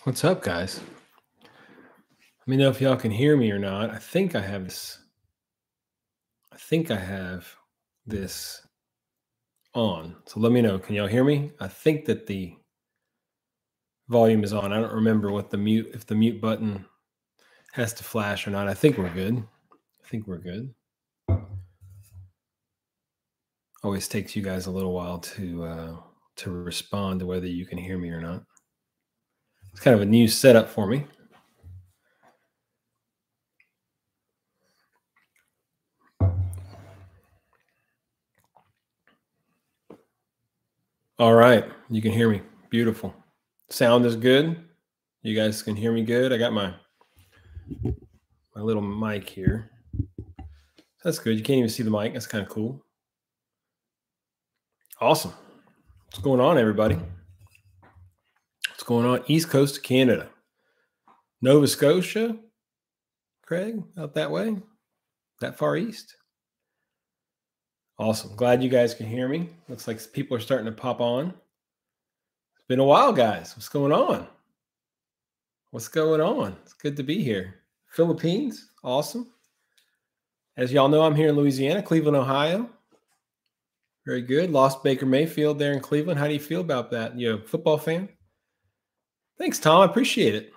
What's up, guys? Let me know if y'all can hear me or not. I think I have this on. So let me know. Can y'all hear me? I think that the volume is on. I don't remember if the mute button has to flash or not. I think we're good. Always takes you guys a little while to respond to whether you can hear me or not. It's kind of a new setup for me. All right, you can hear me. Beautiful. Sound is good. You guys can hear me good. I got my little mic here. That's good. You can't even see the mic. That's kind of cool. Awesome. What's going on, everybody? What's going on? East Coast of Canada. Nova Scotia? Craig, out that way? That far east? Awesome. Glad you guys can hear me. Looks like people are starting to pop on. It's been a while, guys. What's going on? What's going on? It's good to be here. Philippines? Awesome. As y'all know, I'm here in Louisiana, Cleveland, Ohio. Very good. Lost Baker Mayfield there in Cleveland. How do you feel about that? You a football fan? Thanks, Tom. I appreciate it.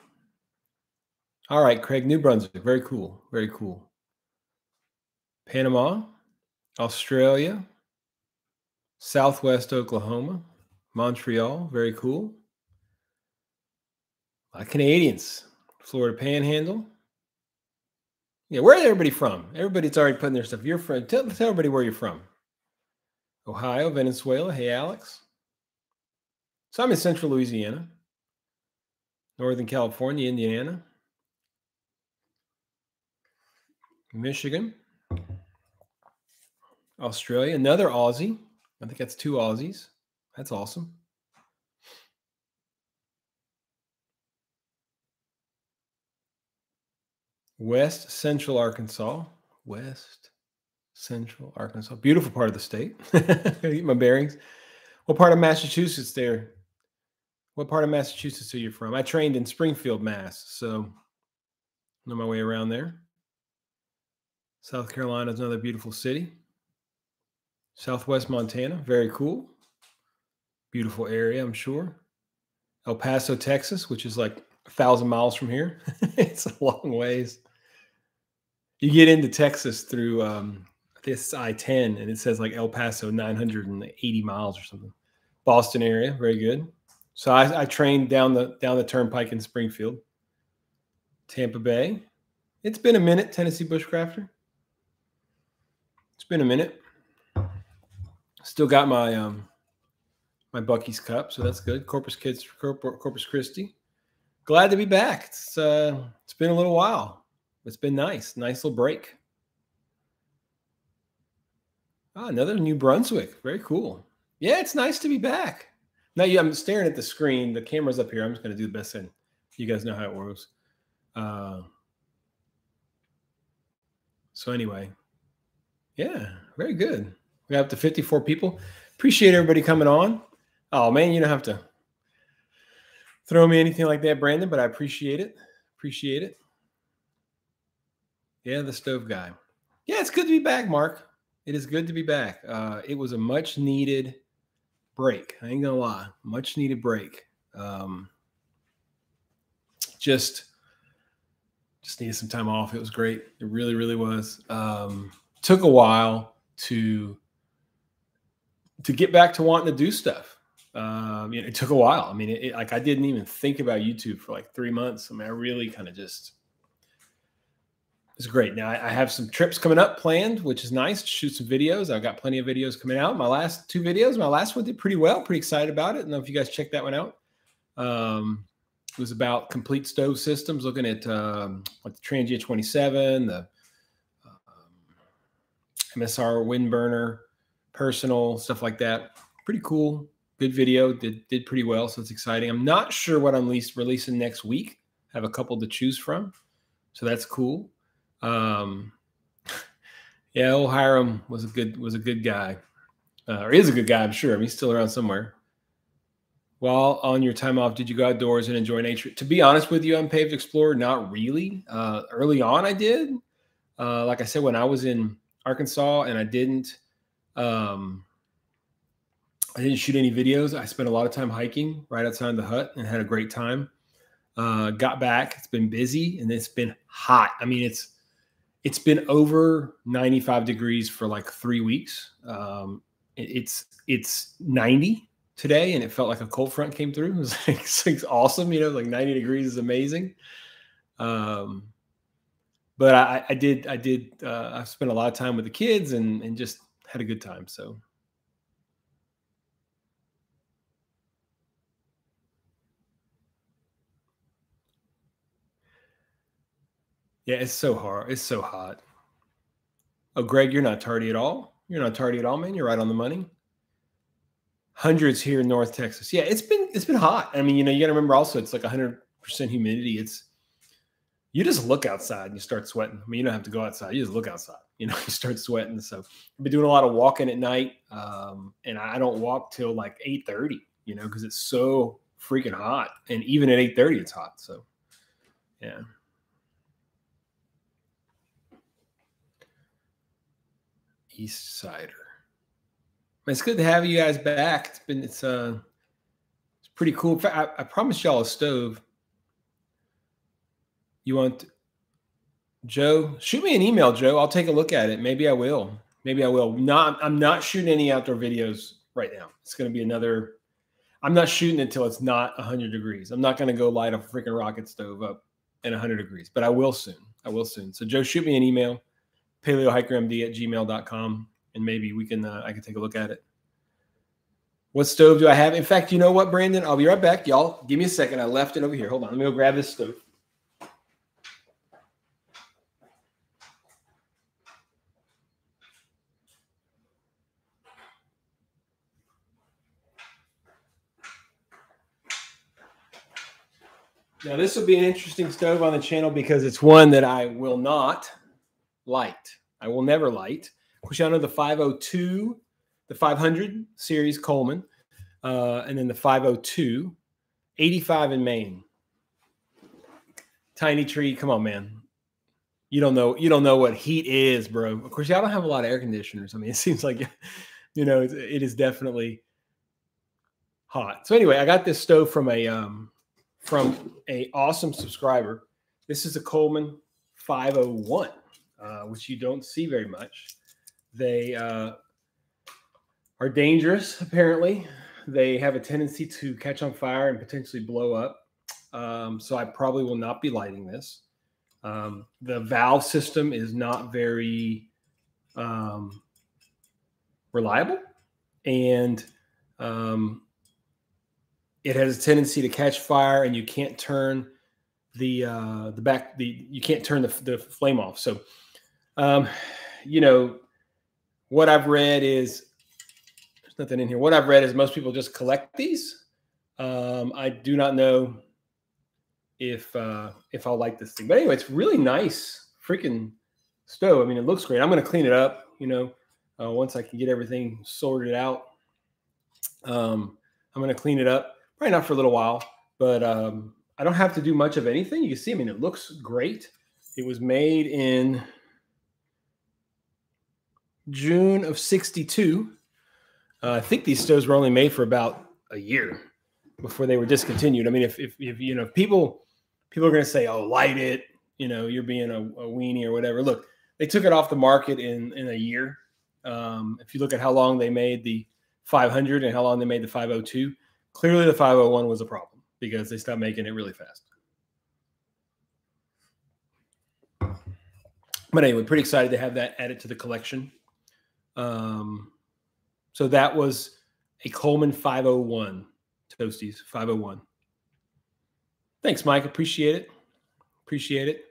All right, Craig, New Brunswick. Very cool. Very cool. Panama, Australia, Southwest Oklahoma, Montreal. Very cool. A lot of Canadians. Florida Panhandle. Yeah, where's everybody from? Everybody's already putting their stuff. You're from. Tell everybody where you're from. Ohio, Venezuela. Hey, Alex. So I'm in Central Louisiana, Northern California, Indiana, Michigan, Australia. Another Aussie. I think that's 2 Aussies. That's awesome. West Central Arkansas. West Central Arkansas. Beautiful part of the state. Get my bearings. What part of Massachusetts there? What part of Massachusetts are you from? I trained in Springfield, Mass. So know my way around there. South Carolina is another beautiful city. Southwest Montana. Very cool. Beautiful area, I'm sure. El Paso, Texas, which is like 1,000 miles from here. It's a long ways. You get into Texas through this I-10, and it says like El Paso, 980 miles or something. Boston area, very good. So I trained down the turnpike in Springfield. Tampa Bay. It's been a minute, Tennessee Bushcrafter. It's been a minute. Still got my my Buc-ee's cup, so that's good. Corpus Christi. Glad to be back. It's been a little while. It's been nice little break. Another New Brunswick. Very cool. Yeah, it's nice to be back. Now, I'm staring at the screen. The camera's up here. I'm just going to do the best thing. You guys know how it works. So anyway, yeah, very good. We got up to 54 people. Appreciate everybody coming on. Oh, man, you don't have to throw me anything like that, Brandon, but I appreciate it. Appreciate it. Yeah, the stove guy. Yeah, it's good to be back, Mark. It is good to be back. It was a much-needed break. I ain't going to lie. Much-needed break. Just needed some time off. It was great. It really, really was. Took a while to get back to wanting to do stuff. It took a while. I mean, like I didn't even think about YouTube for like 3 months. I mean, I really kind of just, it's great. Now I have some trips coming up planned, which is nice to shoot some videos. I've got plenty of videos coming out. My last 2 videos, my last one did pretty well. Pretty excited about it. I don't know if you guys checked that one out. It was about complete stove systems, looking at like the Transient 27, the MSR wind burner, personal, stuff like that. Pretty cool. Good video. Did pretty well, so it's exciting. I'm not sure what I'm releasing next week. I have a couple to choose from, so that's cool. Yeah, old Hiram was a good guy, or is a good guy. I'm sure. I mean, he's still around somewhere. While on your time off, did you go outdoors and enjoy nature? To be honest with you, Unpaved Explorer, not really. Early on, I did. Like I said, when I was in Arkansas and I didn't shoot any videos. I spent a lot of time hiking right outside the hut and had a great time. Got back. It's been busy and it's been hot. I mean, it's been over 95 degrees for like 3 weeks. It's 90 today, and it felt like a cold front came through. It was like, it's awesome, you know, like 90 degrees is amazing. But I spent a lot of time with the kids and just had a good time. So. Yeah, it's so hard. It's so hot. Oh, Greg, you're not tardy at all. You're not tardy at all, man. You're right on the money. Hundreds here in North Texas. Yeah, it's been hot. I mean, you know, you got to remember also it's like 100% humidity. You just look outside and you start sweating. I mean, you don't have to go outside. You just look outside. You know, you start sweating. So I've been doing a lot of walking at night, and I don't walk till like 8:30. You know, because it's so freaking hot, and even at 8:30, it's hot. So, yeah. East Sider. It's good to have you guys back. It's pretty cool. I promised y'all a stove. You want Joe? Shoot me an email, Joe. I'll take a look at it. Maybe I will. I'm not shooting any outdoor videos right now. It's going to be another. I'm not shooting it until it's not 100 degrees. I'm not going to go light a freaking rocket stove up at 100 degrees, but I will soon. So Joe, shoot me an email, paleohikermd@gmail.com, and maybe we can. I can take a look at it. What stove do I have? In fact, you know what, Brandon? I'll be right back. Y'all, give me a second. I left it over here. Hold on. Let me go grab this stove. Now, this will be an interesting stove on the channel because it's one that I will not light. I will never light. Of course, y'all know the 502, the 500 series Coleman, and then the 502, 85 in Maine. Tiny tree. Come on, man. You don't know what heat is, bro. Of course, y'all don't have a lot of air conditioners. I mean, it seems like, you know, it is definitely hot. So anyway, I got this stove from a awesome subscriber. This is a Coleman 501, which you don't see very much. They are dangerous, apparently. They have a tendency to catch on fire and potentially blow up. So I probably will not be lighting this. The valve system is not very reliable, and it has a tendency to catch fire, and you can't turn you can't turn the flame off. So, you know, what I've read is there's nothing in here. What I've read is most people just collect these. I do not know if I'll like this thing, but anyway, it's really nice freaking stove. I mean, it looks great. I'm going to clean it up, you know, once I can get everything sorted out. I'm going to clean it up. Probably not for a little while, but I don't have to do much of anything. You can see, I mean, it looks great. It was made in June of '62. I think these stoves were only made for about a year before they were discontinued. I mean, if you know, people are going to say, "Oh, light it," you know, you're being a weenie or whatever. Look, they took it off the market in a year. If you look at how long they made the 500 and how long they made the 502, clearly the 501 was a problem because they stopped making it really fast. But anyway, pretty excited to have that added to the collection. So that was a Coleman 501, Toasties 501. Thanks, Mike. Appreciate it.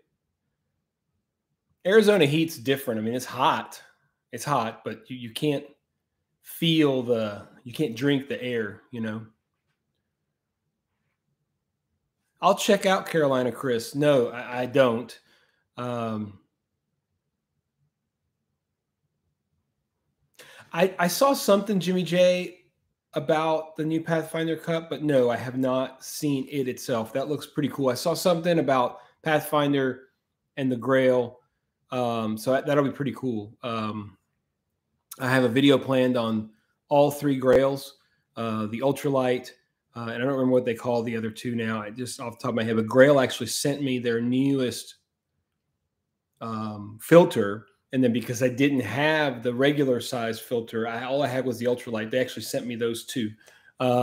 Arizona heat's different. I mean, it's hot, but you can't feel you can't drink the air, you know. I'll check out Carolina, Chris. No, I don't. I saw something, Jimmy J. about the new Pathfinder cup, but no, I have not seen it itself. That looks pretty cool. I saw something about Pathfinder and the Grail, so that'll be pretty cool. I have a video planned on all 3 Grails, the ultralight, and I don't remember what they call the other 2 now. I just off the top of my head, but Grail actually sent me their newest filter. And then because I didn't have the regular size filter, all I had was the ultralight. They actually sent me those 2.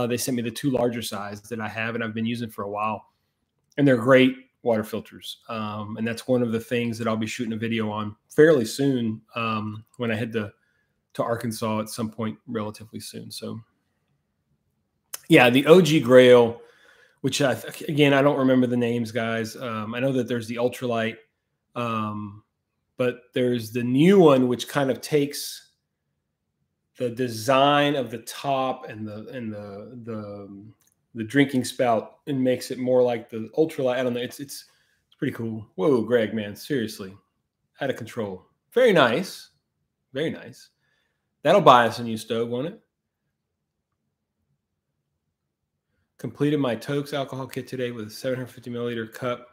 They sent me the 2 larger size that I have and I've been using for a while. And they're great water filters. And that's one of the things that I'll be shooting a video on fairly soon when I head to Arkansas at some point relatively soon. So yeah, the OG Grail, which again, I don't remember the names, guys. I know that there's the ultralight, but there's the new one, which kind of takes the design of the top and the drinking spout and makes it more like the ultralight. I don't know. It's pretty cool. Whoa, Greg, man, seriously, out of control. Very nice, very nice. That'll buy us a new stove, won't it? Completed my Tokes alcohol kit today with a 750 milliliter cup.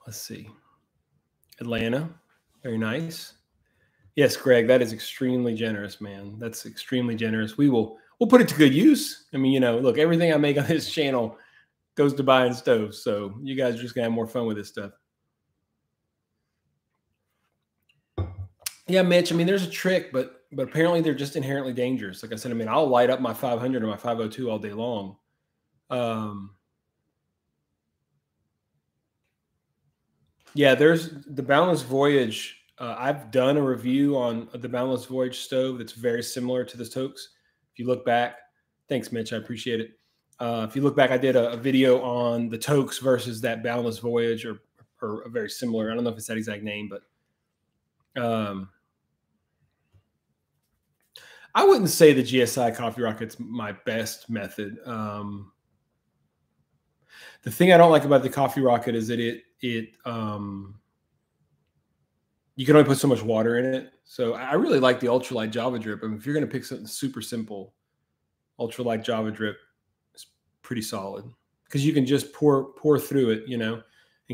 Let's see. Atlanta. Very nice. Yes, Greg, that is extremely generous, man. That's extremely generous. We'll put it to good use. I mean, look, everything I make on this channel goes to buying stoves. So you guys are just gonna have more fun with this stuff. Yeah, Mitch, I mean, there's a trick, but apparently they're just inherently dangerous. Like I said, I mean, I'll light up my 500 or my 502 all day long. Yeah, there's the Boundless Voyage. I've done a review on the Boundless Voyage stove that's very similar to the Tokes. If you look back, thanks, Mitch. I appreciate it. If you look back, I did a video on the Tokes versus that Boundless Voyage, or a very similar. I don't know if it's that exact name, but I wouldn't say the GSI Coffee Rocket's my best method. The thing I don't like about the Coffee Rocket is that you can only put so much water in it. So I really like the ultralight Java Drip. I mean, if you're going to pick something super simple, ultralight Java Drip is pretty solid because you can just pour through it, and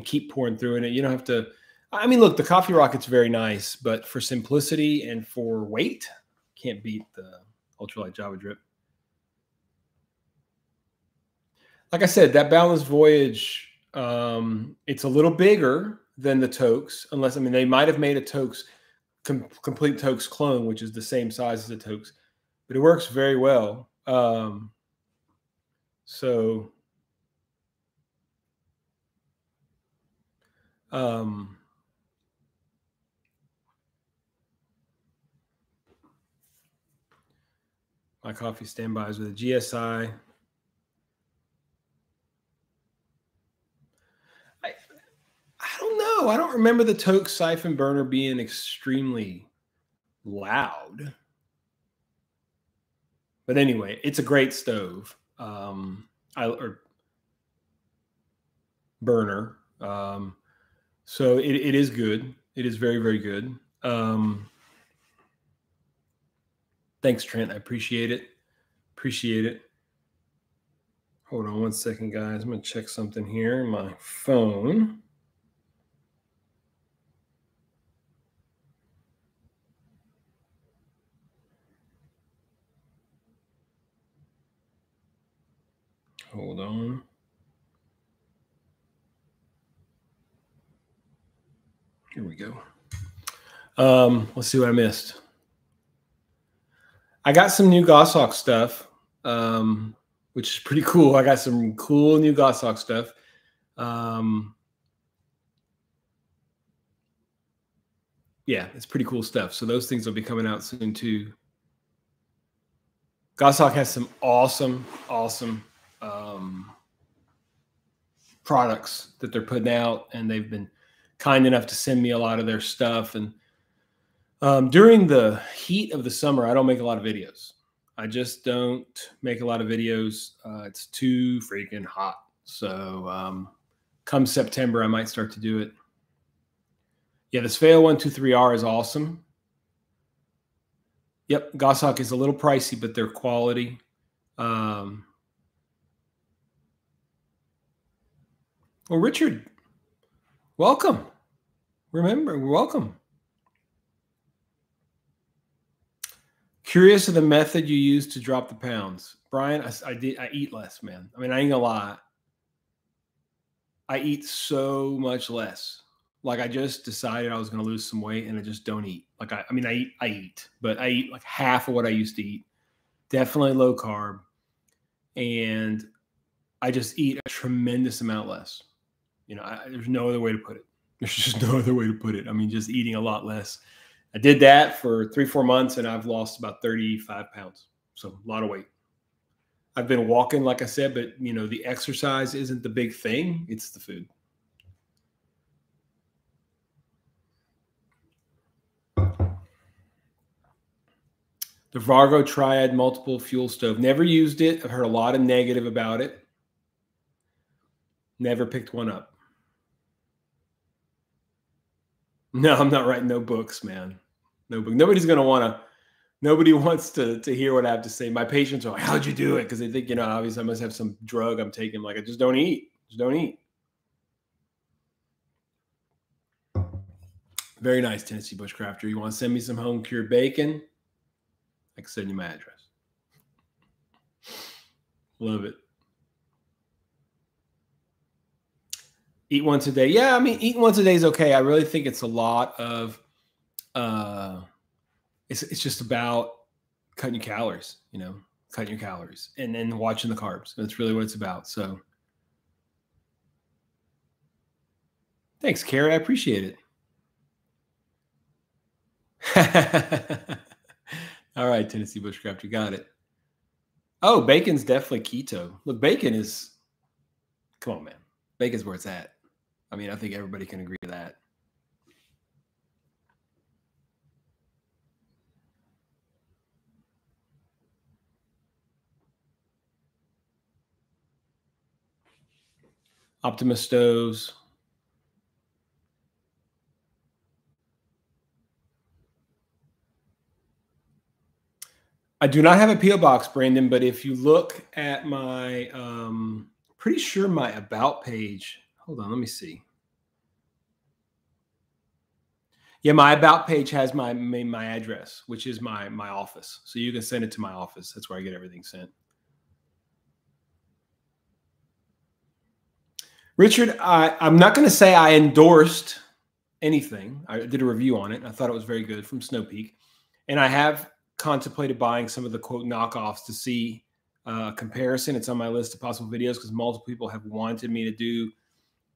keep pouring through it. You don't have to. I mean, look, the Coffee Rocket's very nice, but for simplicity and for weight, can't beat the ultralight Java Drip. Like I said, that Boundless Voyage, it's a little bigger than the Tokes, unless, I mean, they might have made a Tokes, complete Tokes clone, which is the same size as the Tokes, but it works very well. My coffee standbys with a GSI. I don't know. I don't remember the Tokes siphon burner being extremely loud. But anyway, it's a great stove. Or burner. So it is good. It is very, very good. Thanks, Trent. I appreciate it. Appreciate it. Hold on one second, guys. I'm going to check something here. My phone. Hold on. Here we go. Let's see what I missed. I got some new Goshawk stuff, which is pretty cool. I got some cool new Goshawk stuff. Yeah, it's pretty cool stuff. So those things will be coming out soon too. Goshawk has some awesome products that they're putting out, and they've been kind enough to send me a lot of their stuff. And during the heat of the summer, I don't make a lot of videos. I just don't make a lot of videos. It's too freaking hot. So come September, I might start to do it. Yeah, this Fail 123R is awesome. Yep, Goshawk is a little pricey, but they're quality. Well, Richard, welcome. Remember, welcome. Curious of the method you use to drop the pounds. Brian, I eat less, man. I mean, I ain't gonna lie. I eat so much less. Like, I just decided I was going to lose some weight, and I just don't eat. Like, I eat, but I eat like half of what I used to eat. Definitely low carb, and I just eat a tremendous amount less. You know, there's no other way to put it. There's just no other way to put it. I mean, just eating a lot less. I did that for 3-4 months, and I've lost about 35 pounds. So a lot of weight. I've been walking, like I said, but you know, the exercise isn't the big thing. It's the food. The Vargo Triad multiple fuel stove. Never used it. I've heard a lot of negative about it. Never picked one up. No, I'm not writing no books, man. No book. Nobody's going to want to. Nobody wants to hear what I have to say. My patients are like, how'd you do it? Because they think, you know, obviously I must have some drug I'm taking. Like, I just don't eat. Just don't eat. Very nice, Tennessee Bushcrafter. You want to send me some home cured bacon? I can send you my address. Love it. Eat once a day. Yeah, I mean, eating once a day is okay. I really think it's a lot of, it's just about cutting your calories, you know, cutting your calories and then watching the carbs. That's really what it's about. So thanks, Carrie. I appreciate it. All right, Tennessee Bushcraft, you got it. Oh, bacon's definitely keto. Look, bacon is, come on, man. Bacon's where it's at. I mean, I think everybody can agree to that. Optimus stoves. I do not have a P.O. box, Brandon, but if you look at my, pretty sure my About page, hold on, let me see. Yeah, my About page has my address, which is my office. So you can send it to my office. That's where I get everything sent. Richard, I'm not going to say I endorsed anything. I did a review on it. I thought it was very good from Snow Peak. And I have contemplated buying some of the quote knockoffs to see a comparison. It's on my list of possible videos because multiple people have wanted me to do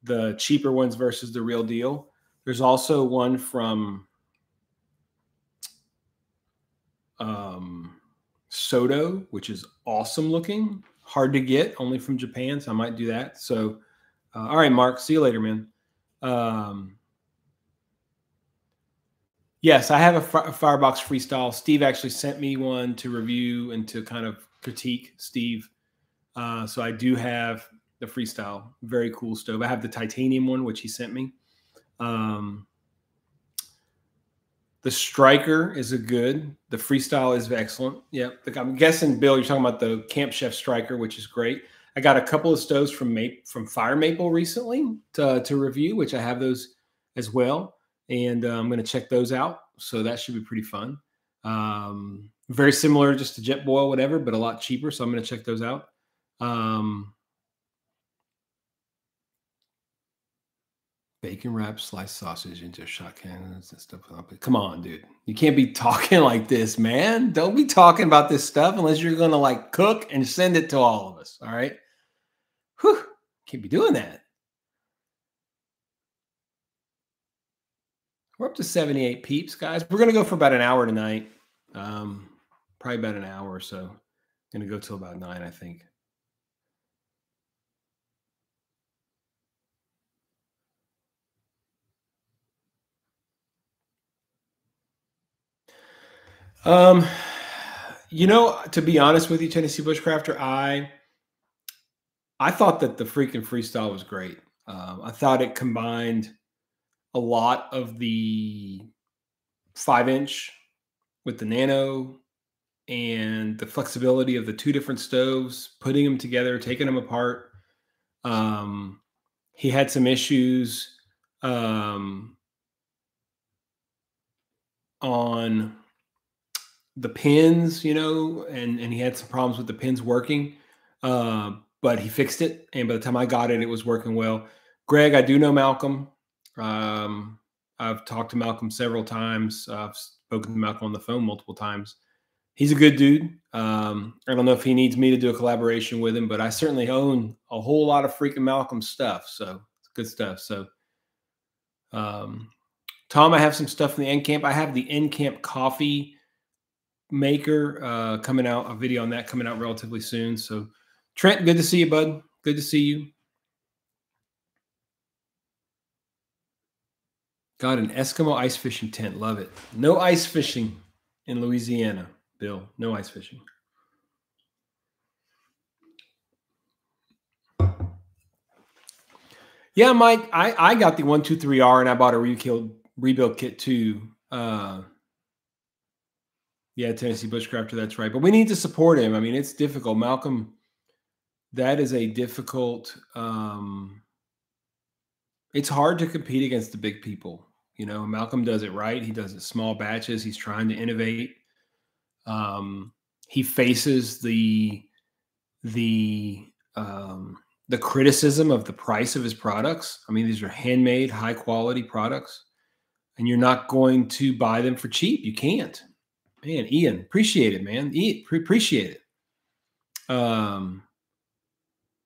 the cheaper ones versus the real deal. There's also one from Soto, which is awesome looking, hard to get, only from Japan. So I might do that. So, all right, Mark, see you later, man. Yes, I have a Firebox Freestyle. Steve actually sent me one to review and to kind of critique, Steve. So I do have the Freestyle. Very cool stove. I have the titanium one, which he sent me. The Striker is a good. The Freestyle is excellent. Yeah, I'm guessing, Bill, you're talking about the Camp Chef Striker, which is great. I got a couple of stoves from Fire Maple recently to review, which I have those as well. And I'm going to check those out. So that should be pretty fun. Very similar just to Jet Boil, whatever, but a lot cheaper. So I'm going to check those out. Bacon wrap sliced sausage into shot cannons and stuff. Come on, dude. You can't be talking like this, man. Don't be talking about this stuff unless you're going to like cook and send it to all of us. All right. Whew. Can't be doing that. We're up to 78 peeps, guys. We're going to go for about an hour tonight. Probably about an hour or so. Going to go till about 9, I think. You know, to be honest with you, Tennessee Bushcrafter, I thought that the freaking Freestyle was great. I thought it combined a lot of the 5-inch with the nano and the flexibility of the two different stoves, putting them together, taking them apart. He had some issues on the pins, and he had some problems with the pins working. But he fixed it, and by the time I got it, it was working well. Greg, I do know Malcolm. I've talked to Malcolm several times. I've spoken to Malcolm on the phone multiple times. He's a good dude. I don't know if he needs me to do a collaboration with him, but I certainly own a whole lot of freaking Malcolm stuff. So it's good stuff. So, Tom, I have some stuff in the Encamp. I have the Encamp coffee maker coming out, a video on that coming out relatively soon. So, Trent, good to see you, bud. Good to see you. Got an Eskimo ice fishing tent. Love it. No ice fishing in Louisiana, Bill. No ice fishing. Yeah, Mike, I got the 123R and I bought a rebuild kit too. Yeah, Tennessee Bushcrafter, that's right. But we need to support him. I mean, it's difficult. Malcolm, that is a difficult it's hard to compete against the big people. Malcolm does it right. He does it small batches. He's trying to innovate. He faces the criticism of the price of his products. I mean, these are handmade, high quality products, and you're not going to buy them for cheap. You can't. Man, Ian, appreciate it, man. Appreciate it.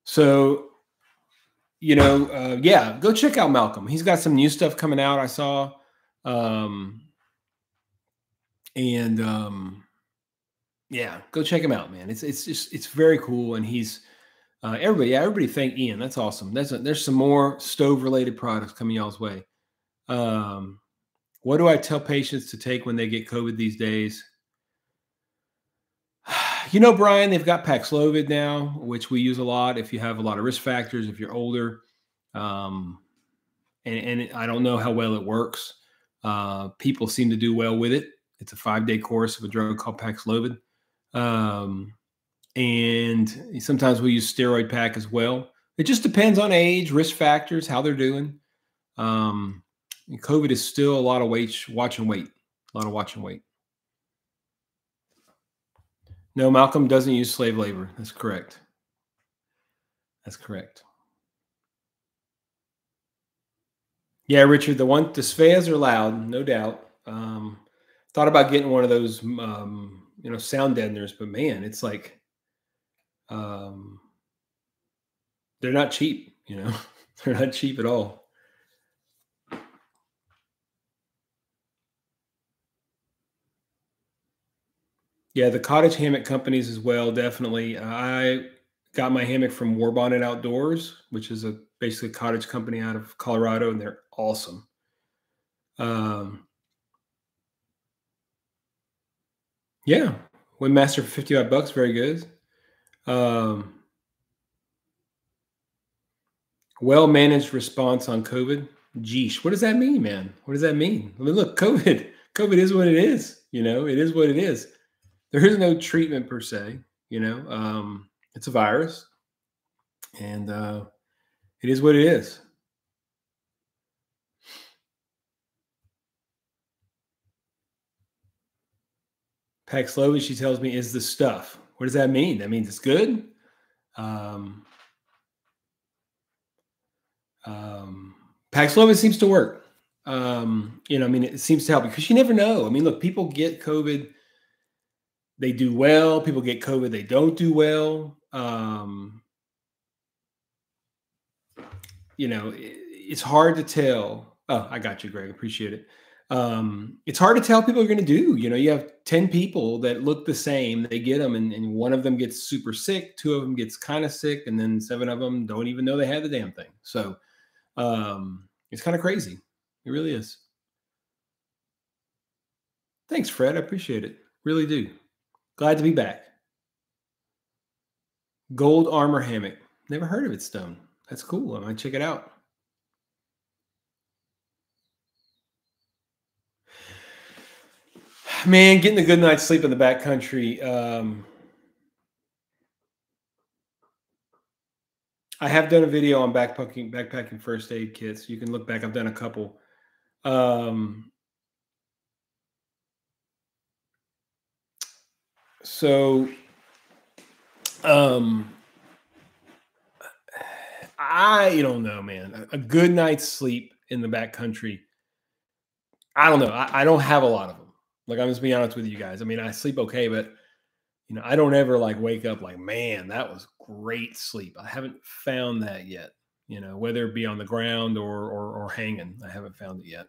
So, yeah, go check out Malcolm. He's got some new stuff coming out. I saw, yeah, go check him out, man. It's very cool, and he's everybody thank Ian. That's awesome. There's some more stove related products coming y'all's way. What do I tell patients to take when they get COVID these days? Brian, they've got Paxlovid now, which we use a lot if you have a lot of risk factors, if you're older. And I don't know how well it works. People seem to do well with it. It's a 5-day course of a drug called Paxlovid. And sometimes we use steroid pack as well. It just depends on age, risk factors, how they're doing. COVID is still a lot of watch and wait. A lot of watch and wait. No, Malcolm doesn't use slave labor. That's correct. That's correct. Yeah, Richard, the Sveas are loud, no doubt. Thought about getting one of those, sound deadeners, but man, it's like, they're not cheap, they're not cheap at all. Yeah, the cottage hammock companies as well, definitely. I got my hammock from War Bonnet Outdoors, which is basically a cottage company out of Colorado, and they're awesome. Yeah, Windmaster for $50 very good. Well-managed response on COVID. Geesh, what does that mean, man? What does that mean? I mean, look, COVID is what it is. It is what it is. There is no treatment per se. It's a virus, and it is what it is. Paxlovid, she tells me, is the stuff. What does that mean? That means it's good. Paxlovid seems to work. It seems to help because you never know. I mean, look, people get COVID, they do well. People get COVID, they don't do well. It's hard to tell. Oh, I got you, Greg. Appreciate it. It's hard to tell people are going to do. You have 10 people that look the same. They get them, and one of them gets super sick. 2 of them gets kind of sick, and then 7 of them don't even know they had the damn thing. So it's kind of crazy. It really is. Thanks, Fred. I appreciate it. Really do. Glad to be back. Gold Armor Hammock. Never heard of it, Stone. That's cool. I might check it out. Man, getting a good night's sleep in the backcountry. I have done a video on backpacking first aid kits. You can look back. I've done a couple. So I don't know, man. A good night's sleep in the backcountry. I don't know. I don't have a lot of them. Like, I'm just being honest with you guys. I mean, I sleep okay, but I don't ever like wake up like, man, that was great sleep. I haven't found that yet. Whether it be on the ground or hanging, I haven't found it yet.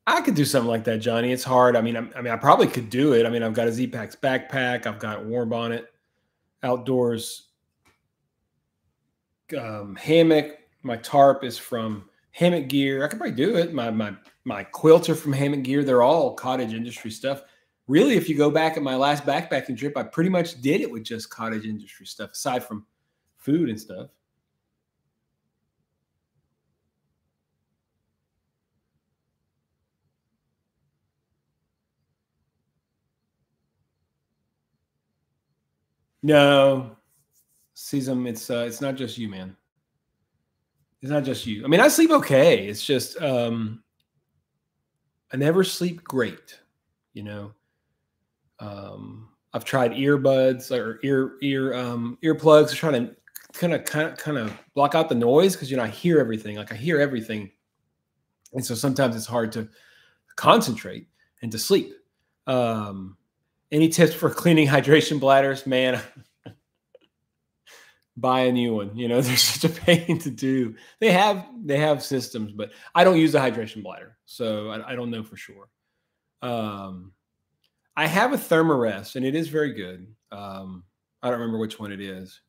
I could do something like that, Johnny. It's hard. I mean, I probably could do it. I mean, I've got a Z-Packs backpack. I've got warm bonnet, outdoors hammock. My tarp is from Hammock Gear. I could probably do it. My quilts are from Hammock Gear. They're all cottage industry stuff. Really, if you go back at my last backpacking trip, I pretty much did it with just cottage industry stuff, aside from food and stuff. No, Seasum, it's not just you, man. It's not just you. I mean, I sleep okay. It's just I never sleep great. I've tried earbuds or earplugs to try to kind of block out the noise, because I hear everything. Like, I hear everything, and so sometimes it's hard to concentrate and to sleep. Any tips for cleaning hydration bladders, man? Buy a new one. They're such a pain to do. They have systems, but I don't use a hydration bladder, so I don't know for sure. I have a Thermarest, and it is very good. I don't remember which one it is.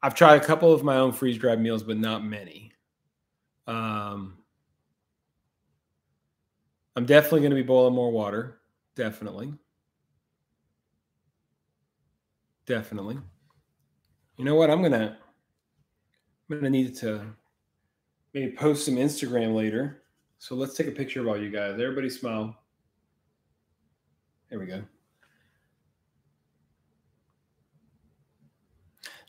I've tried a couple of my own freeze-dried meals, but not many. I'm definitely going to be boiling more water. Definitely. You know what? I'm gonna need to maybe post some Instagram later. So let's take a picture of all you guys. Everybody smile. There we go.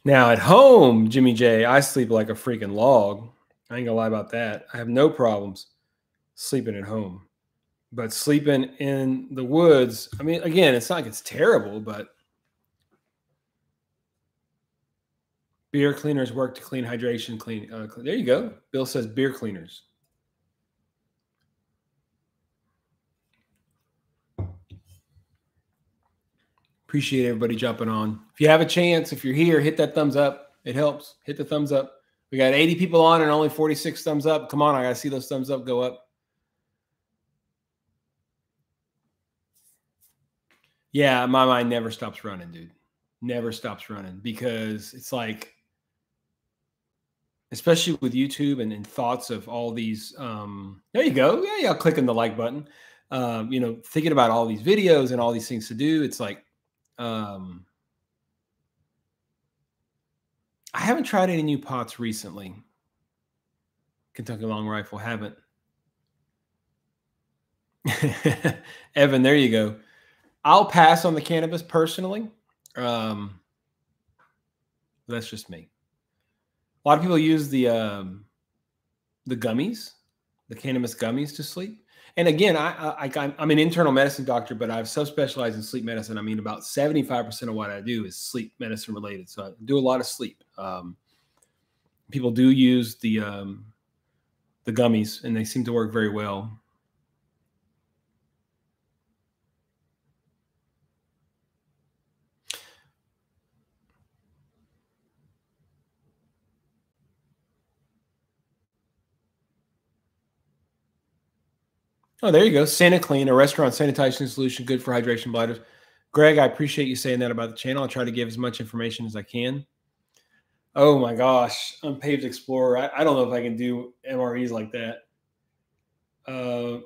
Now at home, Jimmy J, I sleep like a freaking log. I ain't gonna lie about that. I have no problems sleeping at home. But sleeping in the woods, I mean, again, it's not like it's terrible, but beer cleaners work to clean hydration. There you go. Bill says beer cleaners. Appreciate everybody jumping on. If you have a chance, if you're here, hit that thumbs up. It helps. Hit the thumbs up. We got 80 people on and only 46 thumbs up. Come on, I got to see those thumbs up go up. Yeah, my mind never stops running, dude. Never stops running, because it's like, especially with YouTube and thoughts of all these. There you go. Yeah, clicking the like button. Thinking about all these videos and all these things to do. It's like, I haven't tried any new pots recently. Kentucky Long Rifle, haven't. Evan, there you go. I'll pass on the cannabis personally. That's just me. A lot of people use the gummies, the cannabis gummies, to sleep. And again, I'm an internal medicine doctor, but I've subspecialized in sleep medicine. I mean, about 75% of what I do is sleep medicine related. So I do a lot of sleep. People do use the gummies, and they seem to work very well. Oh, there you go. SaniClean, a restaurant sanitation solution, good for hydration bladders. Greg, I appreciate you saying that about the channel. I'll try to give as much information as I can. Oh my gosh, Unpaved Explorer. I don't know if I can do MREs like that.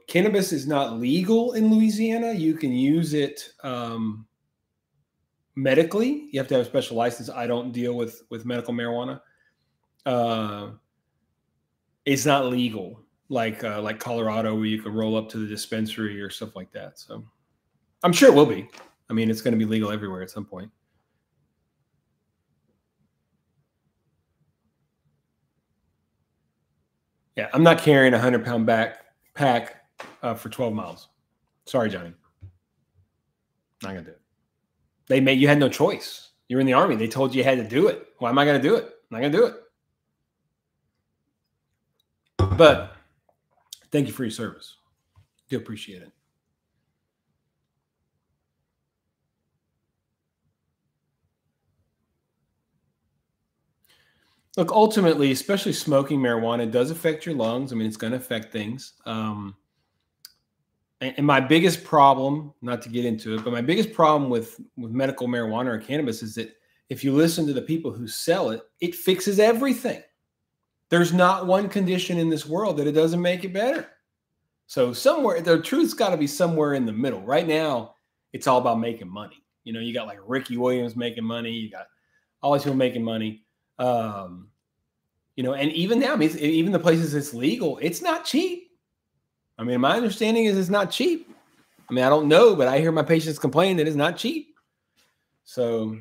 Cannabis is not legal in Louisiana. You can use it medically. You have to have a special license. I don't deal with medical marijuana. it's not legal like Colorado, where you can roll up to the dispensary or stuff like that. So I'm sure it will be. I mean, it's going to be legal everywhere at some point. Yeah, I'm not carrying a 100-pound backpack for 12 miles. Sorry, Johnny. Not gonna do it. You had no choice. You were in the Army. They told you you had to do it. Why am I gonna do it? I'm not gonna do it. But thank you for your service. Do appreciate it. Look, ultimately, especially smoking marijuana does affect your lungs. I mean, it's going to affect things. And my biggest problem, not to get into it, but my biggest problem with medical marijuana or cannabis is that if you listen to the people who sell it, it fixes everything. There's not one condition in this world that it doesn't make it better. So somewhere, the truth's got to be somewhere in the middle. Right now, it's all about making money. You know, you got like Ricky Williams making money. You got all these people making money. You know, and even now, I mean, even the places it's legal, it's not cheap. I mean, my understanding is it's not cheap. I mean, I don't know, but I hear my patients complain that it's not cheap. So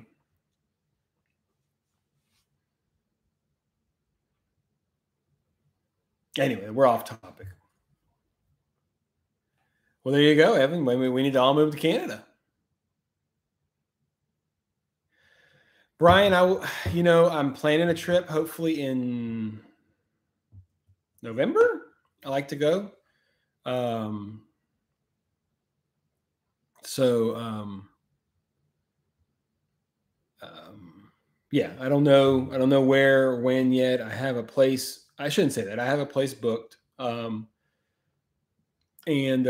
anyway, we're off topic. Well, there you go, Evan. We need to all move to Canada. Brian, I'm planning a trip hopefully in November. I like to go. Yeah, I don't know where or when yet. I have a place. I shouldn't say that. I have a place booked. And I'm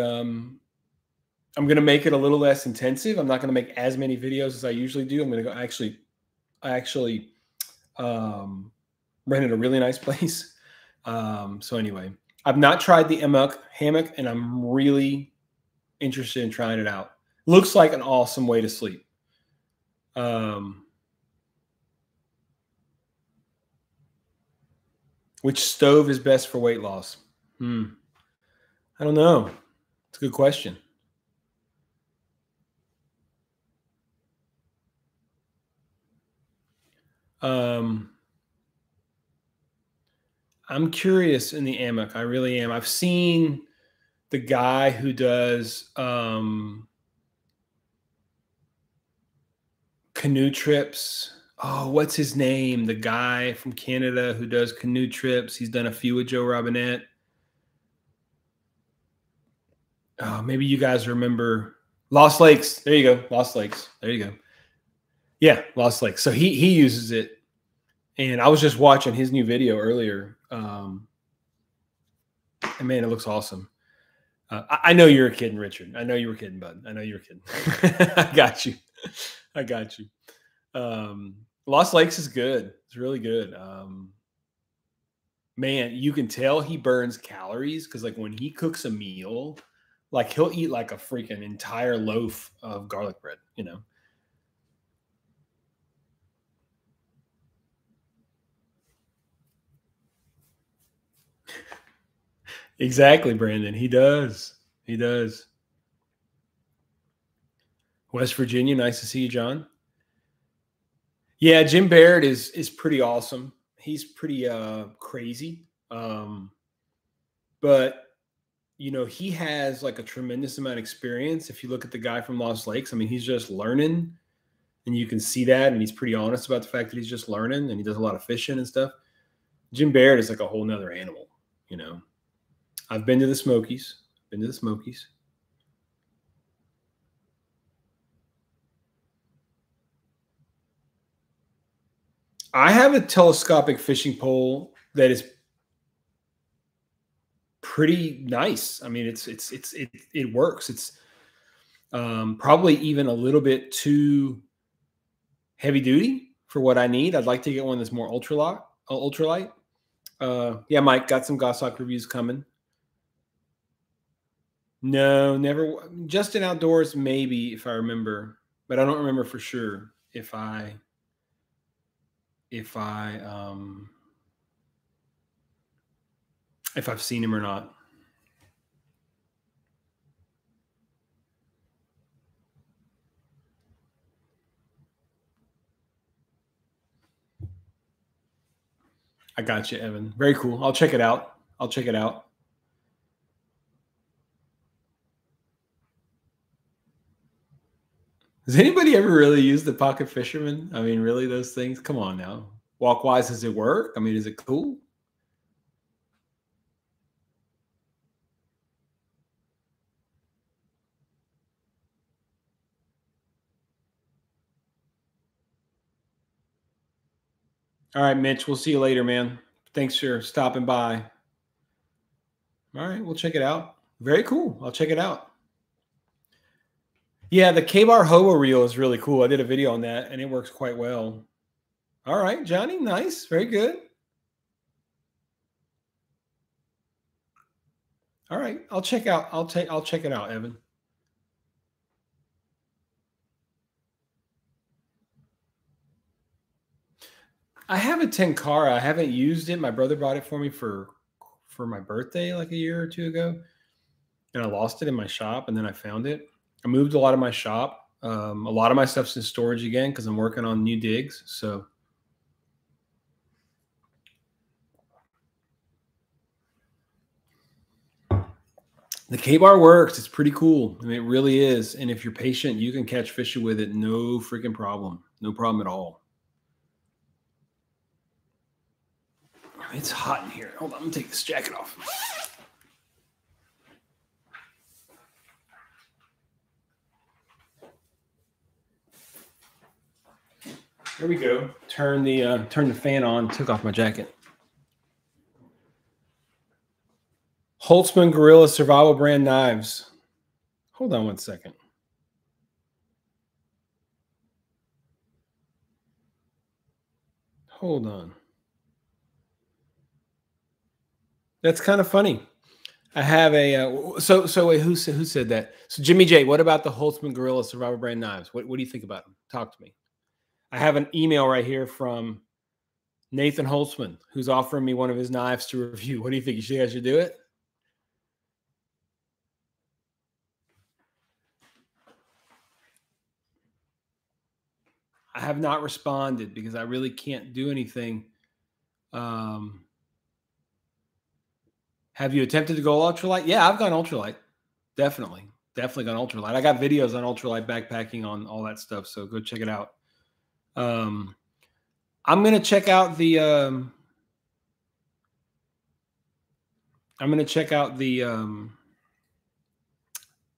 going to make it a little less intensive. I'm not going to make as many videos as I usually do. I'm going to go I actually rented a really nice place. So anyway, I've not tried the hammock, and I'm really interested in trying it out. Looks like an awesome way to sleep. Which stove is best for weight loss? I don't know. It's a good question. I'm curious in the hammock. I really am. I've seen the guy who does canoe trips. Oh, what's his name? The guy from Canada who does canoe trips. He's done a few with Joe Robinette. Oh, maybe you guys remember Lost Lakes. There you go. Lost Lakes. There you go. Yeah, Lost Lakes. So he uses it. And I was just watching his new video earlier. And man, it looks awesome. I know you're kidding, Richard. I know you were kidding, bud. I know you were kidding. I got you. I got you. Lost Lakes is good. It's really good. Man, you can tell he burns calories because like when he cooks a meal, like he'll eat like a freaking entire loaf of garlic bread, you know. Exactly, Brandon. He does. He does. West Virginia, nice to see you, John. Yeah, Jim Baird is pretty awesome. He's pretty crazy. But you know, he has like a tremendous amount of experience. If you look at the guy from Lost Lakes, I mean, he's just learning, and you can see that, and he's pretty honest about the fact that he's just learning, and he does a lot of fishing and stuff. Jim Baird is like a whole nother animal, you know. I've been to the Smokies. I have a telescopic fishing pole that is pretty nice. I mean, it works. It's probably even a little bit too heavy duty for what I need. I'd like to get one that's more ultralight. Yeah, Mike, got some Goshawk reviews coming. No, never. Just in outdoors, maybe if I remember, but I don't remember for sure if I if I've seen him or not. I got you, Evan. Very cool. I'll check it out. I'll check it out. Does anybody ever really use the pocket fisherman? I mean, really, those things? Come on now. Walkwise, does it work? I mean, is it cool? All right, Mitch, we'll see you later, man. Thanks for stopping by. All right, we'll check it out. Very cool. I'll check it out. Yeah, the K-Bar Hobo reel is really cool. I did a video on that, and it works quite well. All right, Johnny, nice. Very good. All right, I'll check out. I'll check it out, Evan. I have a Tenkara. I haven't used it. My brother bought it for me for my birthday like a year or two ago, and I lost it in my shop, and then I found it. I moved a lot of my shop. A lot of my stuff's in storage again because I'm working on new digs. So the K-Bar works. It's pretty cool. I mean, it really is. And if you're patient, you can catch fish with it. No freaking problem. No problem at all. It's hot in here. Hold on. I'm going to take this jacket off. There we go. Turn the fan on. Took off my jacket. Holtzman Gorilla Survival Brand Knives. Hold on one second. Hold on. That's kind of funny. I have a so wait, who said that? So Jimmy J, what about the Holtzman Gorilla Survival Brand Knives? What do you think about them? Talk to me. I have an email right here from Nathan Holtzman, who's offering me one of his knives to review. What do you think? You guys should do it? I have not responded because I really can't do anything. Have you attempted to go ultralight? Yeah, I've gone ultralight. Definitely gone ultralight. I got videos on ultralight backpacking on all that stuff, so go check it out. I'm gonna check out the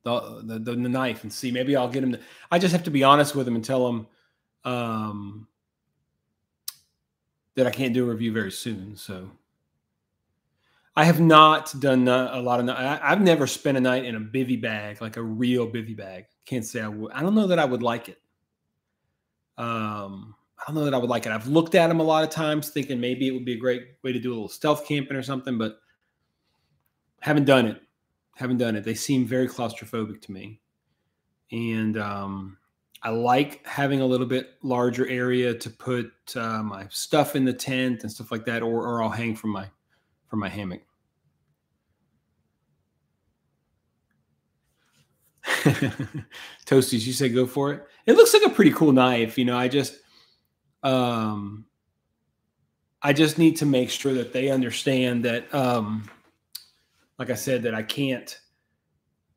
the knife and see. Maybe I'll get him. I just have to be honest with him and tell him that I can't do a review very soon. So I have not done a lot of. I've never spent a night in a bivy bag, like a real bivy bag. Can't say I would. I don't know that I would like it. I don't know that I would like it. I've looked at them a lot of times, thinking maybe it would be a great way to do a little stealth camping or something, but haven't done it. Haven't done it. They seem very claustrophobic to me, and I like having a little bit larger area to put my stuff in the tent and stuff like that, or I'll hang from my hammock. Toasties, you say go for it. It looks like a pretty cool knife. You know, I just need to make sure that they understand that, like I said, that I can't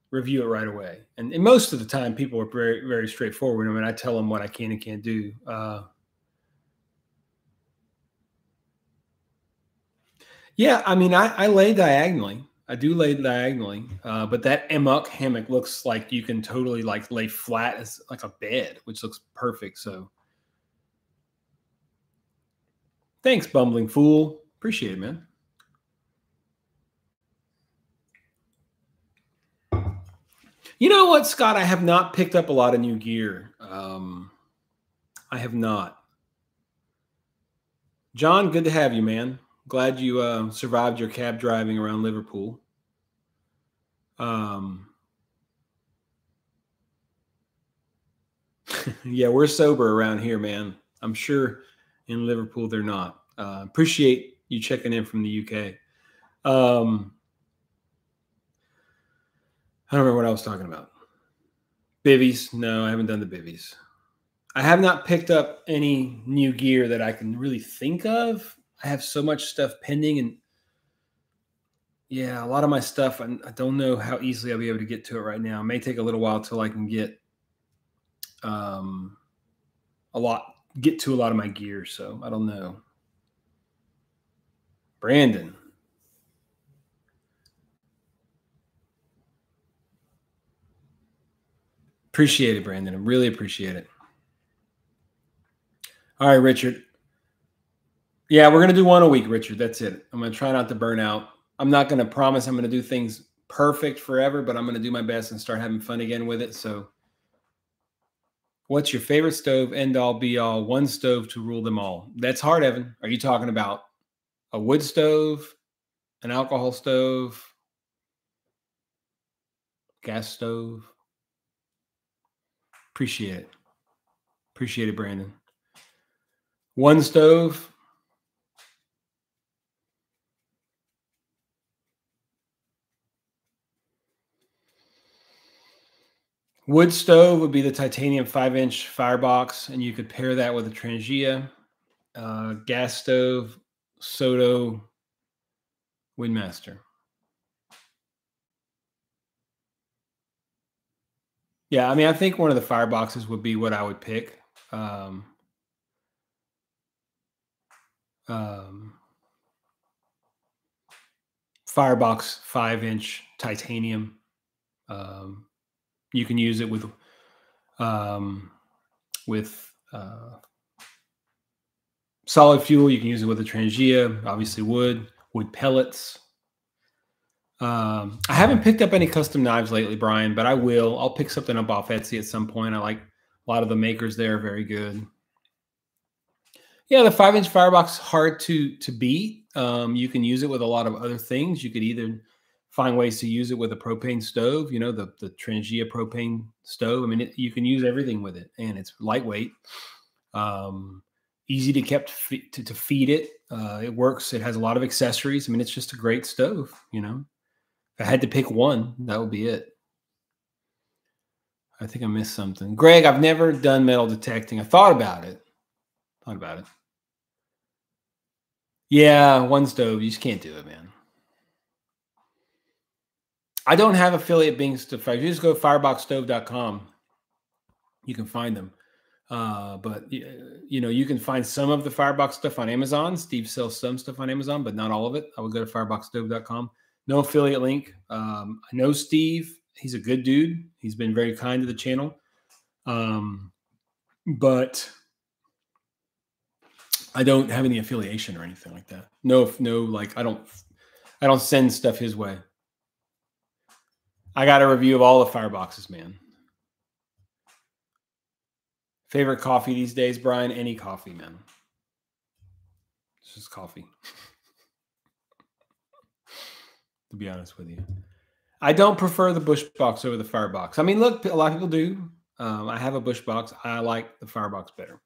review it right away. And most of the time, people are very, very straightforward. I mean, I tell them what I can and can't do. Yeah, I mean, I lay diagonally. I do lay diagonally, but that Emuk hammock looks like you can totally like lay flat as like a bed, which looks perfect. So thanks, bumbling fool. Appreciate it, man. You know what, Scott? I have not picked up a lot of new gear. I have not. John, good to have you, man. Glad you survived your cab driving around Liverpool. Yeah, we're sober around here, man. I'm sure in Liverpool they're not. Appreciate you checking in from the UK. I don't remember what I was talking about. Bivvies. No, I haven't done the bivvies. I have not picked up any new gear that I can really think of. I have so much stuff pending, and yeah, a lot of my stuff, I don't know how easily I'll be able to get to it right now. It may take a little while till I can get to a lot of my gear. So I don't know. Brandon. Appreciate it, Brandon. I really appreciate it. All right, Richard. Yeah, we're going to do one a week, Richard. That's it. I'm going to try not to burn out. I'm not going to promise I'm going to do things perfect forever, but I'm going to do my best and start having fun again with it. So what's your favorite stove? End all, be all, one stove to rule them all. That's hard, Evan. Are you talking about a wood stove, an alcohol stove, gas stove? Appreciate it. Appreciate it, Brandon. One stove. Wood stove would be the titanium 5-inch firebox, and you could pair that with a Trangia. Gas stove, Soto, Windmaster. Yeah, I mean, I think one of the fireboxes would be what I would pick. Firebox 5-inch titanium. You can use it with solid fuel. You can use it with a Trangia, obviously wood pellets. I haven't picked up any custom knives lately, Brian, but I will. I'll pick something up off Etsy at some point. I like a lot of the makers there, very good. Yeah, the 5-inch firebox, hard to beat. You can use it with a lot of other things. You could either find ways to use it with a propane stove, you know, the Trangia propane stove. I mean, you can use everything with it, and it's lightweight, easy to feed it. It works. It has a lot of accessories. I mean, it's just a great stove, you know. If I had to pick one, that would be it. I think I missed something. Greg, I've never done metal detecting. I thought about it. Yeah, one stove. You just can't do it, man. I don't have affiliate links to fire. You just go to fireboxstove.com. You can find them. But you know, you can find some of the Firebox stuff on Amazon. Steve sells some stuff on Amazon, but not all of it. I would go to fireboxstove.com. No affiliate link. I know Steve. He's a good dude. He's been very kind to the channel. But I don't have any affiliation or anything like that. No, like I don't send stuff his way. I got a review of all the fireboxes, man. Favorite coffee these days, Brian? Any coffee, man. It's just coffee. To be honest with you, I don't prefer the Bush box over the firebox. I mean, look, a lot of people do. I have a Bush box. I like the firebox better.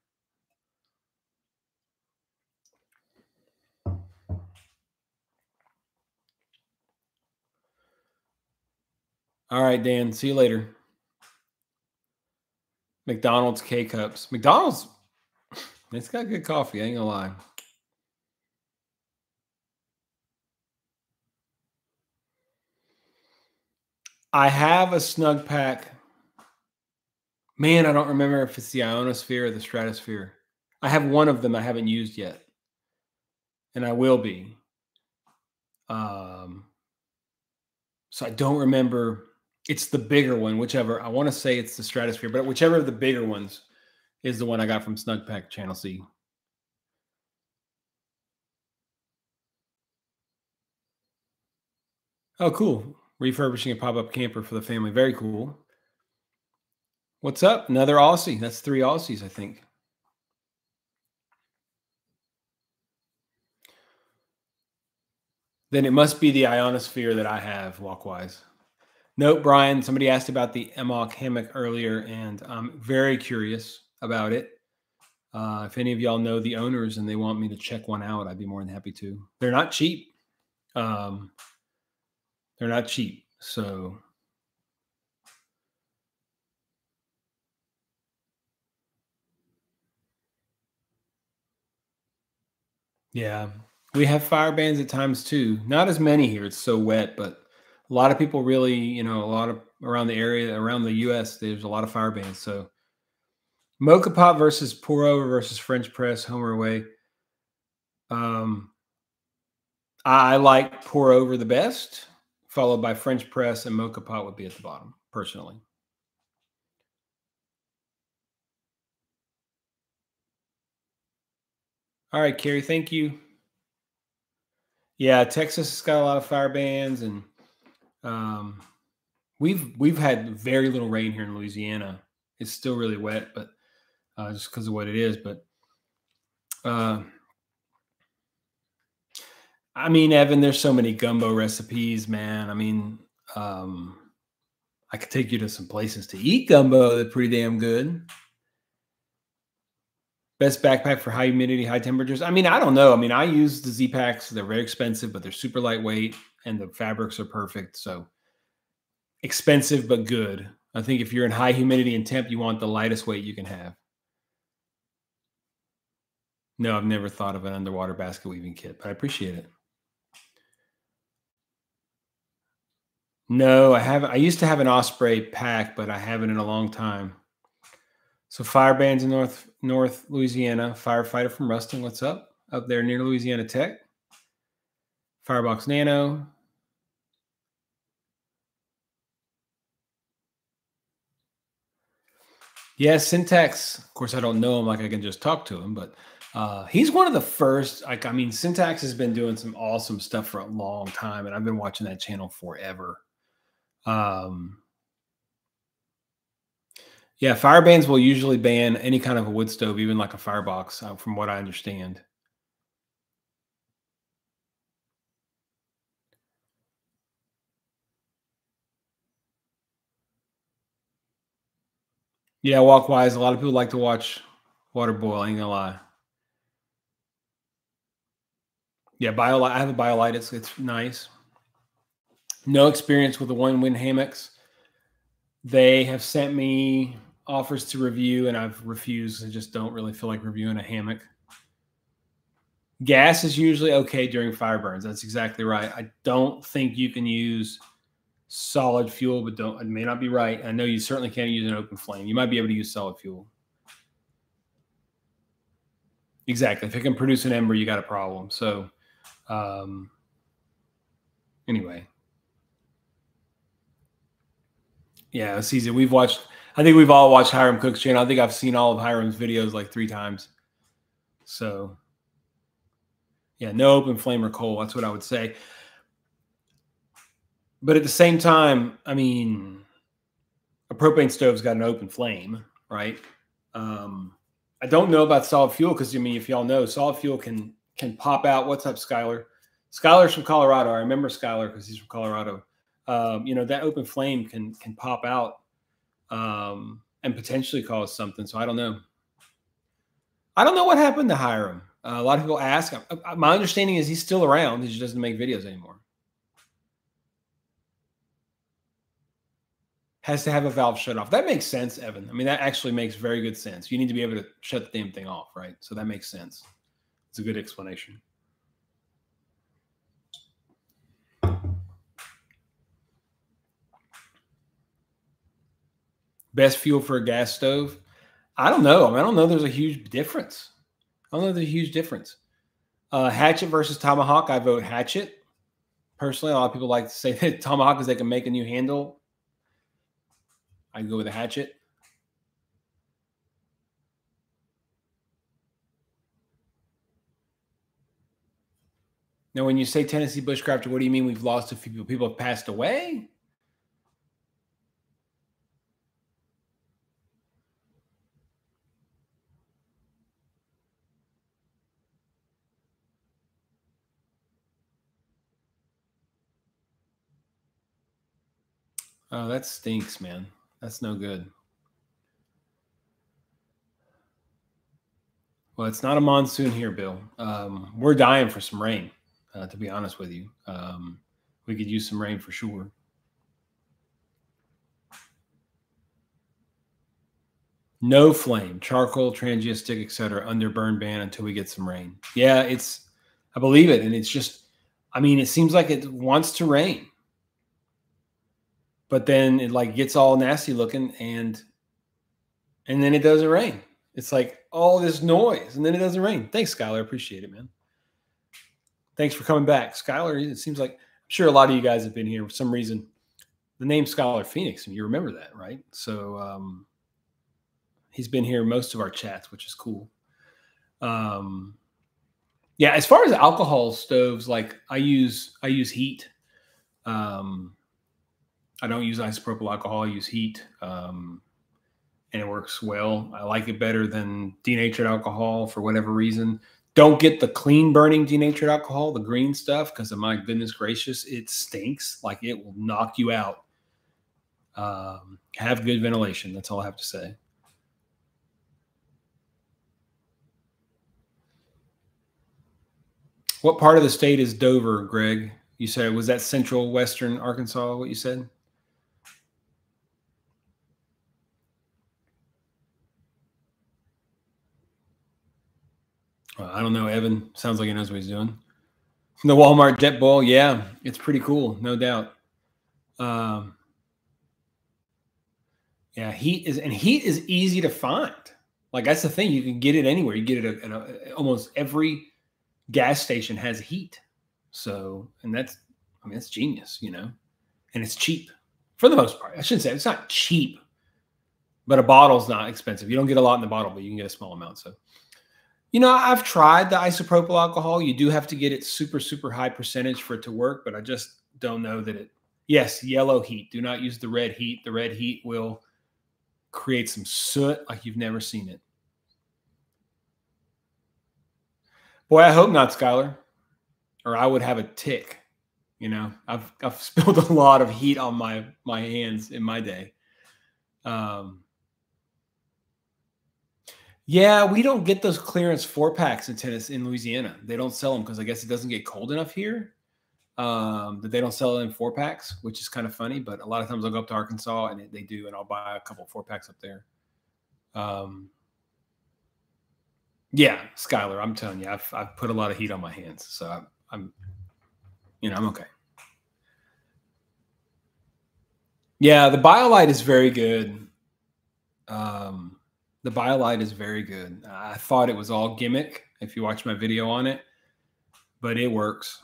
All right, Dan. See you later. McDonald's K-Cups. McDonald's, it's got good coffee. I ain't gonna lie. I have a Snug Pack. Man, I don't remember if it's the Ionosphere or the Stratosphere. I have one of them I haven't used yet, and I will be. So I don't remember. It's the bigger one, whichever. I want to say it's the Stratosphere, but whichever of the bigger ones is the one I got from Snug Pack Channel C. Oh, cool. Refurbishing a pop-up camper for the family. Very cool. What's up? Another Aussie. That's 3 Aussies, I think. Then it must be the Ionosphere that I have, Walkwise. Nope, Brian. Somebody asked about the Tomahawk hammock earlier, and I'm very curious about it. If any of y'all know the owners and they want me to check one out, I'd be more than happy to. They're not cheap. Um, they're not cheap. So yeah, we have fire bans at times too. Not as many here. It's so wet, but a lot of people really, a lot of around the area, around the US, there's a lot of fire bans. So mocha pot versus pour over versus French press, home or away. Um, I like pour over the best, followed by French press, and mocha pot would be at the bottom, personally. All right, Carrie, thank you. Yeah, Texas has got a lot of fire bans, and um, we've had very little rain here in Louisiana. It's still really wet, but just because of what it is. But uh, I mean, Evan, there's so many gumbo recipes, man. I mean, um, I could take you to some places to eat gumbo that's pretty damn good. Best backpack for high humidity, high temperatures. I mean, I don't know. I mean, I use the Z packs. They're very expensive, but they're super lightweight, and the fabrics are perfect. So expensive but good. I think if you're in high humidity and temp, you want the lightest weight you can have. No, I've never thought of an underwater basket weaving kit, but I appreciate it. No, I haven't. I used to have an Osprey pack, but I haven't in a long time. So fire bans in North Louisiana. Firefighter from Ruston, what's up? Up there near Louisiana Tech. Firebox Nano. Yeah, Syntax. Of course, I don't know him like I can just talk to him, but he's one of the first. Like, I mean, Syntax has been doing some awesome stuff for a long time, and I've been watching that channel forever. Yeah, fire bans will usually ban any kind of a wood stove, even like a firebox, from what I understand. Yeah, walkwise. A lot of people like to watch water boil. I ain't gonna lie. Yeah, BioLite. I have a BioLite. It's nice. No experience with the one wind hammocks. They have sent me offers to review, and I've refused. I just don't really feel like reviewing a hammock. Gas is usually okay during fire burns. That's exactly right. I don't think you can use solid fuel, but don't. It may not be right. I know you certainly can't use an open flame. You might be able to use solid fuel. Exactly. If it can produce an ember, you got a problem. So, um, anyway, yeah, it's easy. We've watched. I think we've all watched Hiram Cook's channel. I think I've seen all of Hiram's videos like 3 times. So, yeah, no open flame or coal. That's what I would say. But at the same time, I mean, a propane stove's got an open flame, right? I don't know about solid fuel because I mean, if y'all know, solid fuel can pop out. What's up, Skylar? Skylar's from Colorado. I remember Skylar because he's from Colorado. That open flame can pop out and potentially cause something. So I don't know. I don't know what happened to Hiram. A lot of people ask. My understanding is he's still around. He just doesn't make videos anymore. Has to have a valve shut off. That makes sense, Evan. I mean, that actually makes very good sense. You need to be able to shut the damn thing off, right? So that makes sense. It's a good explanation. Best fuel for a gas stove? I don't know. I mean, I don't know. There's a huge difference. I don't know. There's a huge difference. Hatchet versus Tomahawk. I vote Hatchet. Personally, a lot of people like to say that Tomahawk is they can make a new handle. I go with a Hatchet. Now, when you say Tennessee bushcrafter, what do you mean we've lost a few people? People have passed away? Oh, that stinks, man. That's no good. Well, it's not a monsoon here, Bill. We're dying for some rain. to be honest with you. We could use some rain for sure. No flame, charcoal, transient stick, etc. under burn ban until we get some rain. Yeah, I believe it. And it's just, I mean, it seems like it wants to rain. But then it like gets all nasty looking and then it doesn't rain. It's like all this noise and then it doesn't rain. Thanks, Skylar. Appreciate it, man. Thanks for coming back. Skylar, it seems like, I'm sure a lot of you guys have been here for some reason. The name Skylar Phoenix, and you remember that, right? So he's been here most of our chats, which is cool. Yeah, as far as alcohol stoves, like I use heat. I don't use isopropyl alcohol. I use heat, and it works well. I like it better than denatured alcohol for whatever reason. Don't get the clean burning denatured alcohol, the green stuff, because my goodness gracious, it stinks. Like it will knock you out. Have good ventilation. That's all I have to say. What part of the state is Dover, Greg? You said, was that central western Arkansas, what you said? I don't know. Evan sounds like he knows what he's doing. The Walmart Jet Bowl, yeah, it's pretty cool, no doubt. Yeah, heat is easy to find. Like that's the thing, you can get it anywhere. You get it at almost every gas station has heat. So, and that's genius, you know, and it's cheap for the most part. I shouldn't say it's not cheap, but a bottle's not expensive. You don't get a lot in the bottle, but you can get a small amount. So, you know, I've tried the isopropyl alcohol. You do have to get it super, super high percentage for it to work, but I just don't know that it, yes, yellow heat. Do not use the red heat. The red heat will create some soot like you've never seen it. Boy, I hope not, Skylar, or I would have a tick. You know, I've spilled a lot of heat on my hands in my day. Yeah, we don't get those clearance 4-packs in Tennessee, in Louisiana. They don't sell them because I guess it doesn't get cold enough here. That they don't sell it in 4-packs, which is kind of funny. But a lot of times I'll go up to Arkansas and they do, and I'll buy a couple 4-packs up there. Yeah, Skylar, I'm telling you, I've put a lot of heat on my hands, so I'm okay. Yeah, the BioLite is very good. The BioLite is very good. I thought it was all gimmick if you watch my video on it, but it works.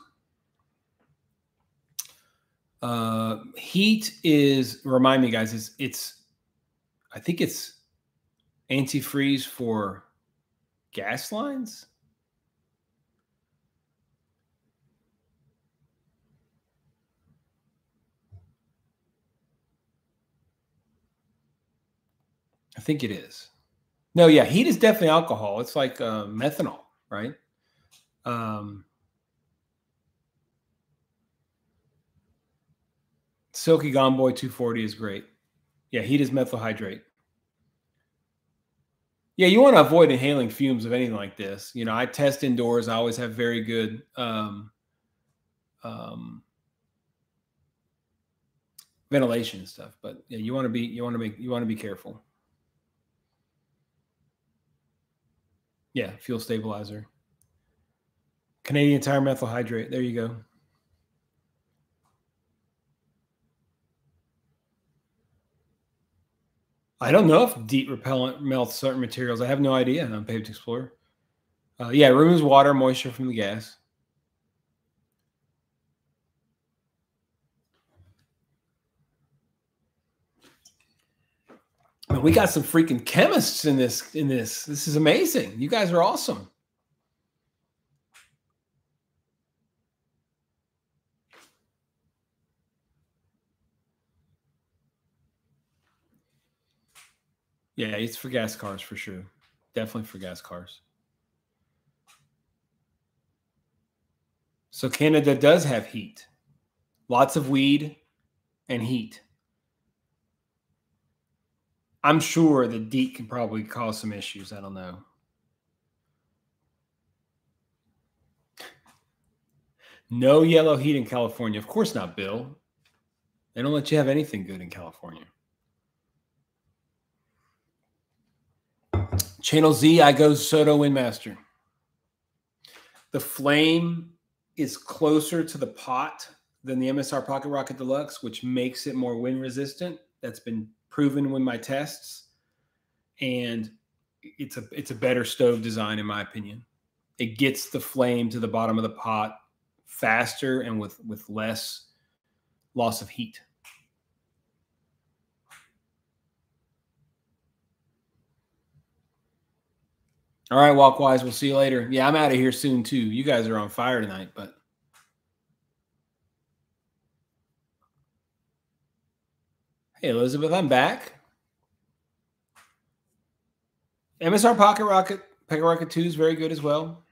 Heat is, remind me guys, I think it's antifreeze for gas lines. I think it is. No, yeah, heat is definitely alcohol. It's like methanol, right? Silky Gone Boy 240 is great. Yeah, heat is methyl hydrate. Yeah, you want to avoid inhaling fumes of anything like this. You know, I test indoors. I always have very good ventilation and stuff. But yeah, you want to be careful. Yeah, fuel stabilizer. Canadian Tire methyl hydrate. There you go. I don't know if DEET repellent melts certain materials. I have no idea on Paved Explorer. Yeah, removes water, moisture from the gas. Man, we got some freaking chemists in this. This is amazing. You guys are awesome. Yeah, it's for gas cars for sure. Definitely for gas cars. So Canada does have heat. Lots of weed and heat. I'm sure the DEET can probably cause some issues. I don't know. No yellow heat in California. Of course not, Bill. They don't let you have anything good in California. Channel Z, I go Soto Windmaster. The flame is closer to the pot than the MSR Pocket Rocket Deluxe, which makes it more wind resistant. That's been proven with my tests. And it's a better stove design, in my opinion. It gets the flame to the bottom of the pot faster and with less loss of heat. All right, Walkwise, we'll see you later. Yeah, I'm out of here soon too. You guys are on fire tonight, but hey, Elizabeth, I'm back. MSR Pocket Rocket 2 is very good as well.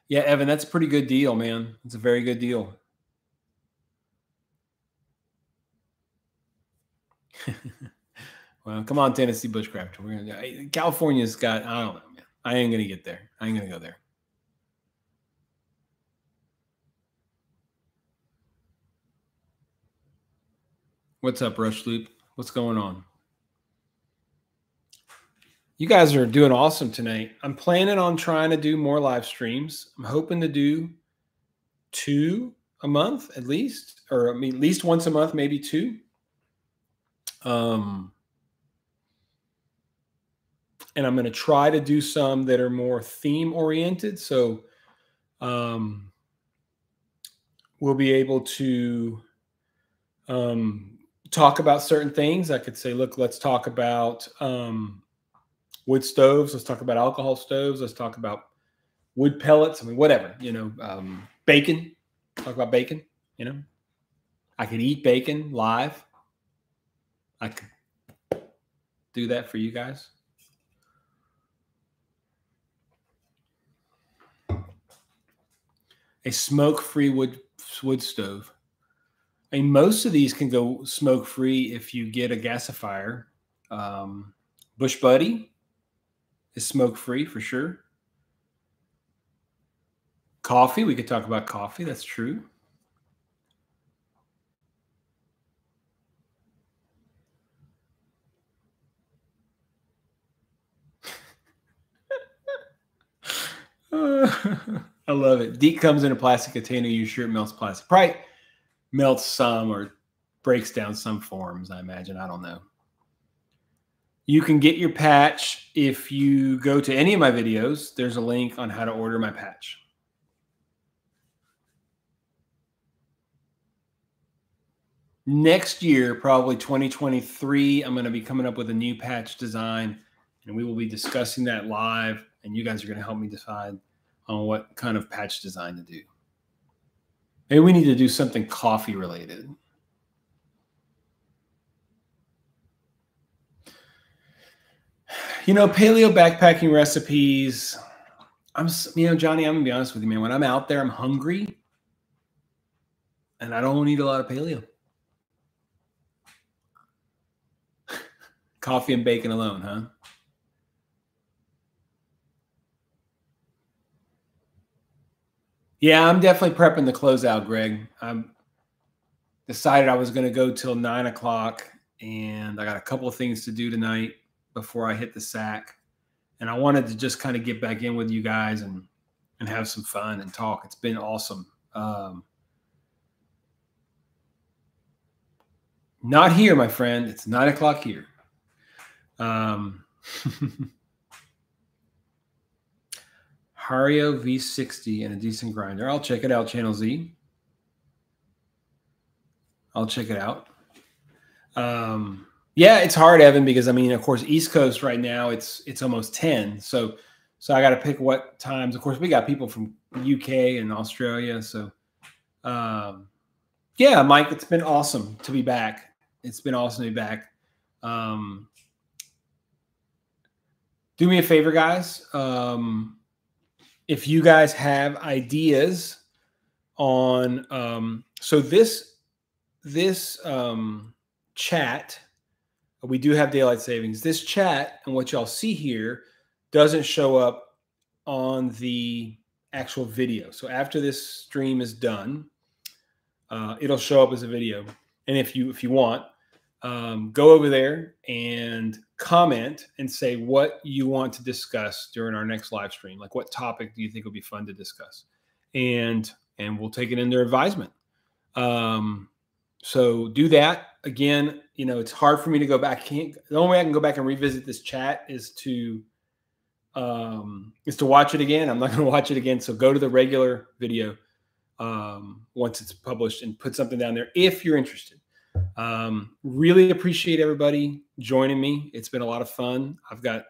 Yeah, Evan, that's a pretty good deal, man. It's a very good deal. Well, come on, Tennessee Bushcrafter. California's got, I don't know, man. I ain't going to get there. I ain't going to go there. What's up, Rush Loop? What's going on? You guys are doing awesome tonight. I'm planning on trying to do more live streams. I'm hoping to do 2 a month at least, or I mean, at least once a month, maybe 2. And I'm going to try to do some that are more theme oriented. So we'll be able to talk about certain things. I could say, look, let's talk about wood stoves. Let's talk about alcohol stoves. Let's talk about wood pellets. I mean, whatever, bacon. Talk about bacon, I could eat bacon live. I could do that for you guys. A smoke-free wood stove. I mean, most of these can go smoke-free if you get a gasifier. Bush Buddy is smoke-free for sure. Coffee, we could talk about coffee. That's true. I love it. Deet comes in a plastic container. You sure it melts plastic? Probably melts some or breaks down some forms, I imagine. I don't know. You can get your patch if you go to any of my videos. There's a link on how to order my patch. Next year, probably 2023, I'm going to be coming up with a new patch design, and we will be discussing that live, and you guys are going to help me decide on what kind of patch design to do. Maybe we need to do something coffee related. Paleo backpacking recipes. Johnny, I'm going to be honest with you, man. When I'm out there, I'm hungry, and I don't eat a lot of paleo. Coffee and bacon alone, huh? Yeah, I'm definitely prepping the closeout, Greg. I decided I was going to go till 9 o'clock, and I got a couple of things to do tonight before I hit the sack. And I wanted to just kind of get back in with you guys and have some fun and talk. It's been awesome. Not here, my friend. It's 9 o'clock here. Hario V60 and a decent grinder. I'll check it out, Channel Z. I'll check it out. Yeah, it's hard, Evan, because of course, East Coast right now, it's almost 10. So I got to pick what times. Of course, we got people from UK and Australia. So, yeah, Mike, it's been awesome to be back. It's been awesome to be back. Do me a favor, guys. If you guys have ideas on, so this chat, we do have daylight savings. This chat and what y'all see here doesn't show up on the actual video. So after this stream is done, it'll show up as a video. And if you want, go over there and comment and say what you want to discuss during our next live stream. Like, what topic do you think would be fun to discuss? And we'll take it under advisement. So do that. Again, you know, it's hard for me to go back. The only way I can go back and revisit this chat is to watch it again. I'm not going to watch it again. So go to the regular video once it's published and put something down there if you're interested. Really appreciate everybody joining me. It's been a lot of fun. I've got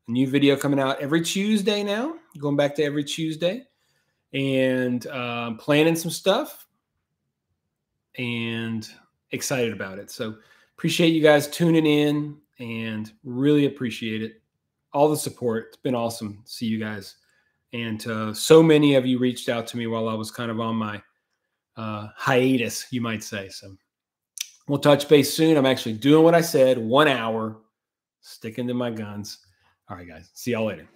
a new video coming out every Tuesday now, going back to every Tuesday, and planning some stuff and excited about it. So appreciate you guys tuning in and really appreciate it. All the support. It's been awesome to see you guys. And so many of you reached out to me while I was kind of on my hiatus, you might say. So we'll touch base soon. I'm actually doing what I said, 1 hour, sticking to my guns. All right, guys. See y'all later.